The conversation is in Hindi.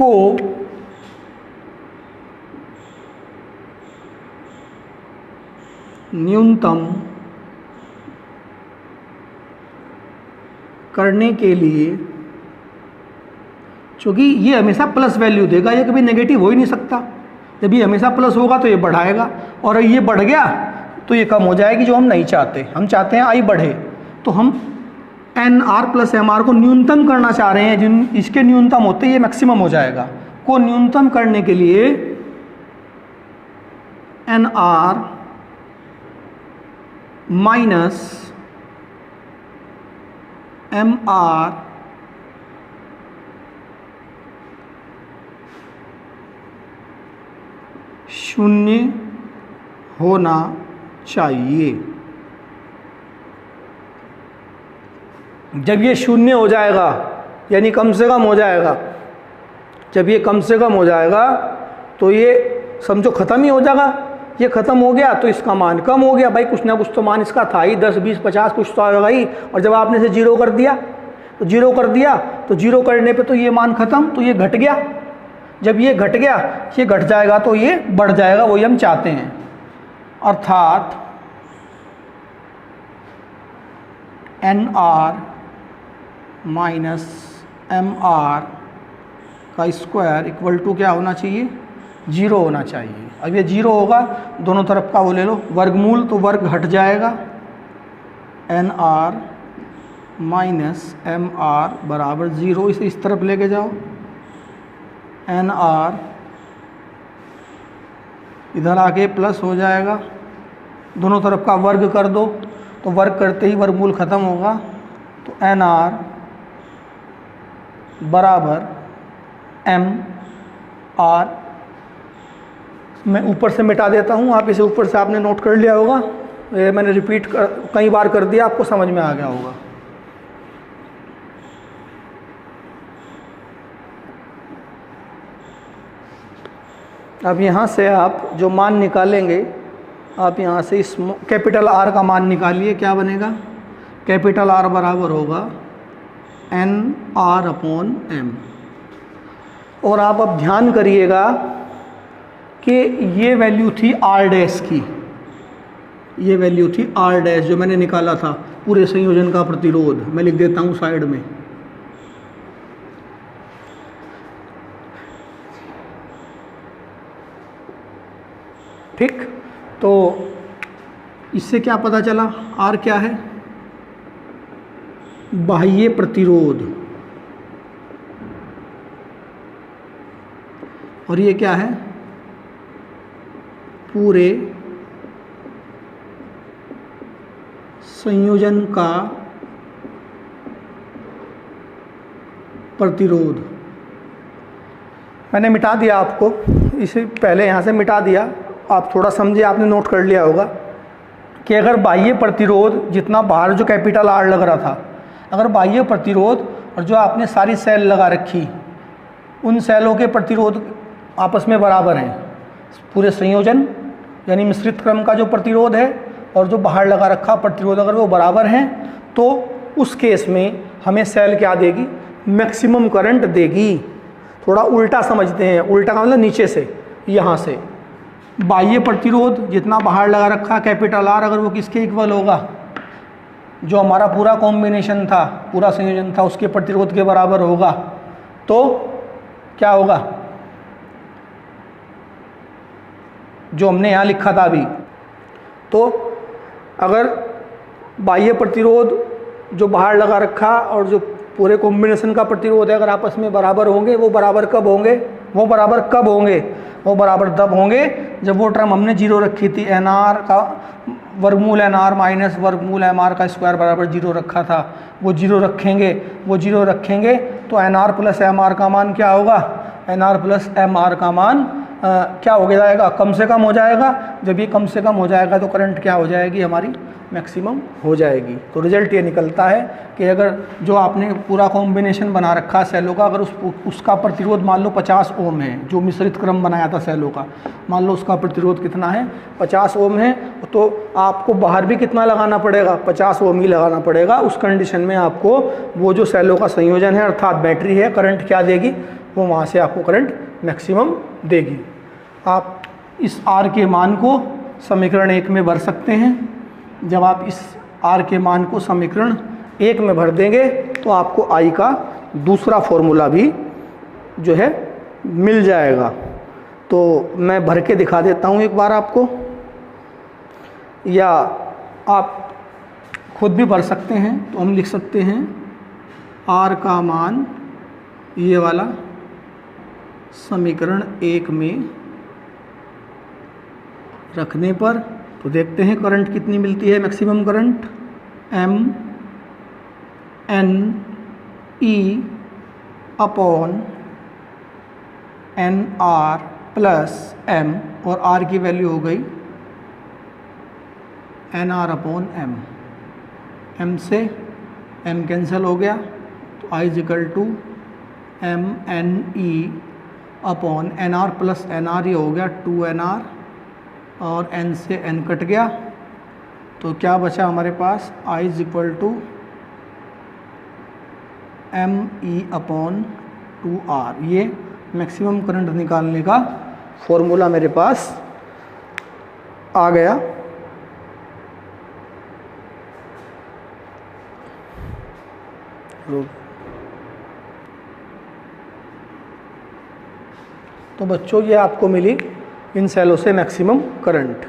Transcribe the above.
को न्यूनतम करने के लिए, क्योंकि ये हमेशा प्लस वैल्यू देगा, ये कभी नेगेटिव हो ही नहीं सकता। जब ये हमेशा प्लस होगा तो ये बढ़ाएगा, और ये बढ़ गया तो ये कम हो जाएगी, जो हम नहीं चाहते। हम चाहते हैं आई बढ़े, तो हम N R plus M R को न्यूनतम करना चाह रहे हैं। जिन इसके न्यूनतम होते ये मैक्सिमम हो जाएगा। को न्यूनतम करने के लिए N R minus M R शून्य होना चाहिए। जब ये शून्य हो जाएगा, यानी कम से कम हो जाएगा, जब ये कम से कम हो जाएगा तो ये समझो ख़त्म ही हो जाएगा। ये ख़त्म हो गया तो इसका मान कम हो गया। भाई कुछ ना कुछ तो मान इसका था ही, 10 20 50 कुछ तो आएगा ही। और जब आपने इसे जीरो कर दिया तो जीरो कर दिया, तो जीरो करने पे तो ये मान ख़त्म, तो ये घट गया। जब ये घट गया, ये घट जाएगा तो ये बढ़ जाएगा, वही हम चाहते हैं। अर्थात N R minus M R का स्क्वायर इक्वल टू क्या होना चाहिए? जीरो होना चाहिए। अब ये जीरो होगा, दोनों तरफ का वो ले लो वर्गमूल, तो वर्ग हट जाएगा। N R minus M R बराबर ज़ीरो। इसे इस तरफ लेके जाओ। एन आर इधर आके प्लस हो जाएगा, दोनों तरफ का वर्ग कर दो, तो वर्ग करते ही वर्गमूल ख़त्म होगा। तो एन आर बराबर एम आर, मैं ऊपर से मिटा देता हूँ, आप इसे ऊपर से आपने नोट कर लिया होगा। ये मैंने रिपीट कई बार कर दिया, आपको समझ में आ गया होगा। अब यहाँ से आप जो मान निकालेंगे, आप यहाँ से इस कैपिटल आर का मान निकालिए। क्या बनेगा? कैपिटल आर बराबर होगा एन आर अपॉन एम। और आप अब ध्यान करिएगा कि ये वैल्यू थी आर डैश की, ये वैल्यू थी आर डैश जो मैंने निकाला था पूरे संयोजन का प्रतिरोध। मैं लिख देता हूँ साइड में। ठीक, तो इससे क्या पता चला? आर क्या है? बाह्य प्रतिरोध। और ये क्या है? पूरे संयोजन का प्रतिरोध। मैंने मिटा दिया आपको, इसे पहले यहाँ से मिटा दिया। आप थोड़ा समझे, आपने नोट कर लिया होगा कि अगर बाह्य प्रतिरोध जितना बाहर जो कैपिटल आर लग रहा था, अगर बाह्य प्रतिरोध और जो आपने सारी सेल लगा रखी, उन सेलों के प्रतिरोध आपस में बराबर हैं, पूरे संयोजन यानी मिश्रित क्रम का जो प्रतिरोध है और जो बाहर लगा रखा प्रतिरोध अगर वो बराबर हैं, तो उस केस में हमें सेल क्या देगी? मैक्सिमम करंट देगी। थोड़ा उल्टा समझते हैं, उल्टा का मतलब नीचे से, यहाँ से बाह्य प्रतिरोध जितना बाहर लगा रखा कैपिटल आर, अगर वो किसके इक्वल होगा? जो हमारा पूरा कॉम्बिनेशन था, पूरा संयोजन था, उसके प्रतिरोध के बराबर होगा, तो क्या होगा? जो हमने यहाँ लिखा था अभी। तो अगर बाह्य प्रतिरोध जो बाहर लगा रखा और जो पूरे कॉम्बिनेशन का प्रतिरोध है अगर आपस में बराबर होंगे, वो बराबर कब होंगे? वो बराबर कब होंगे? वो बराबर तब होंगे जब वो टर्म हमने जीरो रखी थी, एन आर का वर्गमूल एन आर माइनस वर्गमूल एम आर का स्क्वायर बराबर जीरो रखा था। वो जीरो रखेंगे, वो जीरो रखेंगे तो N R plus M R का मान क्या होगा? N R plus M R का मान क्या हो जाएगा? कम से कम हो जाएगा। जब ये कम से कम हो जाएगा तो करंट क्या हो जाएगी? हमारी मैक्सिमम हो जाएगी। तो रिजल्ट ये निकलता है कि अगर जो आपने पूरा कॉम्बिनेशन बना रखा सेलों का, अगर उसका प्रतिरोध मान लो 50 ओम है, जो मिश्रित क्रम बनाया था सेलों का, मान लो उसका प्रतिरोध कितना है? 50 ओम है, तो आपको बाहर भी कितना लगाना पड़ेगा? 50 ओम ही लगाना पड़ेगा। उस कंडीशन में आपको वो जो सेलों का संयोजन है अर्थात बैटरी है, करंट क्या देगी? वो वहाँ से आपको करंट मैक्सिमम देगी। आप इस R के मान को समीकरण 1 में भर सकते हैं। जब आप इस R के मान को समीकरण 1 में भर देंगे तो आपको I का दूसरा फॉर्मूला भी जो है मिल जाएगा। तो मैं भर के दिखा देता हूँ एक बार आपको, या आप खुद भी भर सकते हैं। तो हम लिख सकते हैं R का मान ये वाला समीकरण 1 में रखने पर, तो देखते हैं करंट कितनी मिलती है, maximum current M N E upon N R plus M, और R की वैल्यू हो गई N R upon M। M से M कैंसिल हो गया, तो I is equal to M N E upon N R plus N R, ये हो गया 2NR, और N से N कट गया, तो क्या बचा हमारे पास, I is equal to M E upon 2R। ये मैक्सिमम करंट निकालने का फॉर्मूला मेरे पास आ गया। तो बच्चों ये आपको मिली इन सेलों से मैक्सिमम करंट।